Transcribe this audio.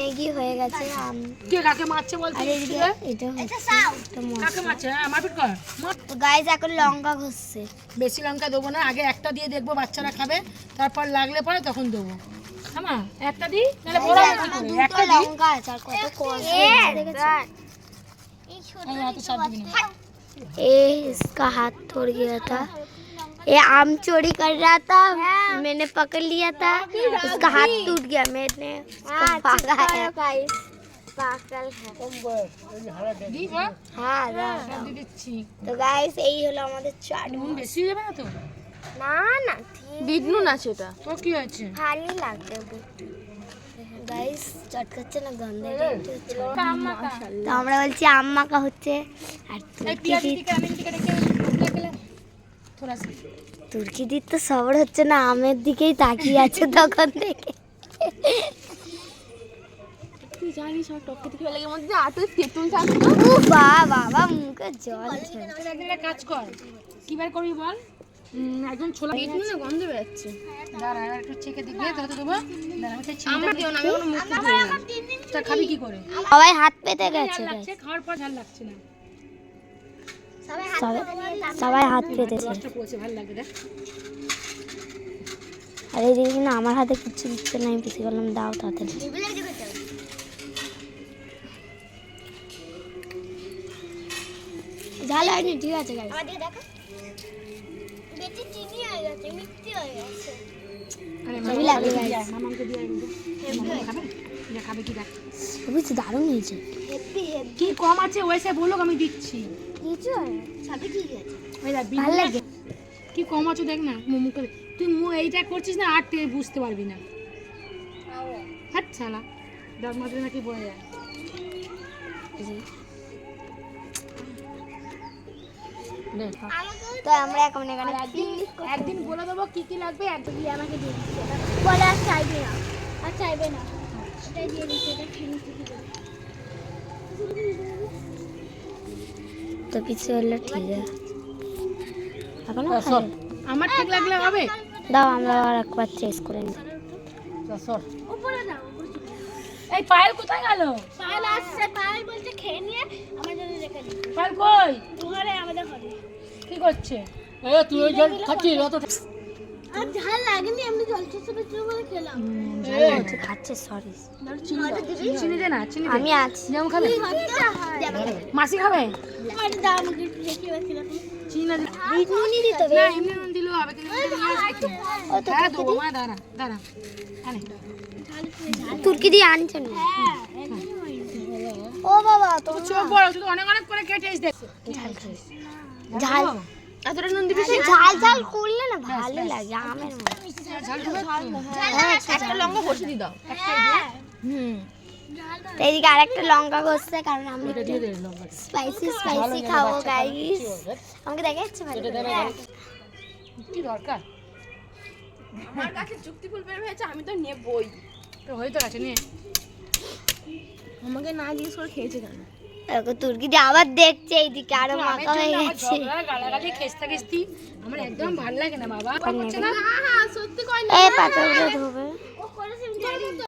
Nikki হয়ে গেছে। কে কাকে মারছে বলতে? এটা কাকে মারছে? হ্যাঁ মারপিট কর। তো গাইস এখন লঙ্কা ঘষছে। বেশি লঙ্কা দেবো না, আগে একটা দিয়ে দেখবো বাচ্চারা খাবে, তারপর লাগলে পরে তখন দেবো। হ্যাঁ একটা দিই, নাহলে বড় একটা লঙ্কা আছে আর কত কষ্ট দেখেছো? ए इसका हाथ तोड़ गया था। ये आम चोरी कर रहा था, मैंने पकड़ लिया था, उसका हाथ टूट गया, मैंने उसको भागा है। पागल है। हाँ तो गाइस यही হলো আমাদের চাট। বেশি যাবে না তো? না না বিঘ্ন না সেটা তো কি হয়েছে? ভালোই লাগবে গাইস। চাট খাচ্ছে না গন্ধে। তো আমরা বলছি আম মাখা হচ্ছে আর তুর্কি দির তো সবর হচ্ছে না, আমের দিকেই তাকিয়ে আছে তখন থেকে। তুই জানিস সব টপকে থেকে লাগে মধ্যে আটো তেঁতুল থাকতো। ও বাবা মুখে জল একটা কাজ কর, কি বার করবি বল? একদম ছোলা বিঘ্ন না গন্ধ বেরোচ্ছে। দাঁড়া একটু চেকে দিবি, তোকে দেবো। দাঁড়া আমি আমরা দিও না, আমি কোনো মুখ দিই না। তা খাবি কি করে? সবাই হাত পেতে গেছে। লাগছে খাওয়ার পর ঝাল লাগছে না। সবাই হাত পেতেছে। কষ্ট পড়ছে, ভালো লাগে দেখ। আর এইদিকে না আমার হাতে কিচ্ছু দিচ্ছে না, আমি পিছিয়ে বললাম দাও তাড়াতাড়ি। ঝাল হয়নি, ঠিক আছে গাইস। আরে লাগে গাইস। মামাকে দিয়ে আয়, খাবে? যা খাবে কি দেখ। বুঝছি দারুণ হয়েছে। কি কম আছে ওইসে বলো, আমি দিচ্ছি। কিছু সাথে কি আছে? ওই দেখ ভালো লাগে। কি কম আছে দেখ না, মুখে তুই এইটা করছিস না, আর বুঝতে পারবি না। আচ্ছা না দশ মাসে নাকি বয়ে যায়। তো আমরা এখন এখানে একদিন বলে দেবো কি কি লাগবে, একদিন দিয়ে আমাকে দিয়ে দিচ্ছে বলে আর চাইবে না, আর চাইবে না, এটাই দিয়ে দিচ্ছে, এটা খেয়ে তো কিছু হলো ঠিক আছে। এখন আমার ঠিক লাগলে হবে। দাও আমরা আর একবার চেস করে নিই। উপরে দাও। এই পায়েল কোথায় গেল? পায়েল আসছে, পায়েল বলতে খেয়ে নিয়ে আমার জন্য রেখে দিই। পায়েল কই? ঘরে আমাদের ঘরে কি করছে? এ তুই ওই জল খাচ্ছিস অত? আর ঝাল লাগেনি, এমনি জল চুষে বলে খেলাম। তুই খাচ্ছিস, সরি। চিনি দে না, চিনি দে। আমি আছি। যেমন খাবে? মাসি খাবে? আর দাও আমাকে একটু দেখি বাকিরা। চিনি না দিলে বিটনুনি দিতে হবে। না, এমনি নুন দিলেও হবে, কিন্তু দাঁড়া দেবো মা, দাঁড়া দাঁড়া আনে। তুর্কি দিয়ে আনছেন না? ও বাবা তো চোখ বড়, শুধু অনেক অনেক করে কেটে এসে দেখো। ঝাল এতটা নুন দিবি? ঝাল ঝাল করলে না ভালো লাগে আমের মতো। একটা লঙ্কা ঘষে দি দাও। তো এইদিকে আরেকটা লঙ্কা ঘষছে, কারণ আমরা একটু দিয়ে দে লঙ্কা। স্পাইসি স্পাইসি খাবো গাইস। আমাকে দেখাচ্ছে ভালো কি দরকার? আমার কাছে চুক্তিফুল বের হয়েছে, আমি তো নেবই। তো হয়ে তো গেছে নিয়ে। আমাকে না জিজ্ঞেস করে খেয়েছে কেন? দেখো তুর্কি দিয়ে আবার দেখছে এইদিকে, আরো মাখা হয়ে গেছে। গালাগালি খেস্তা খেস্তি আমার একদম ভালো লাগে না বাবা। করছে না? হ্যাঁ সত্যি কই না। এই পাতাগুলো ধোবে। ও করেছে জানি তো।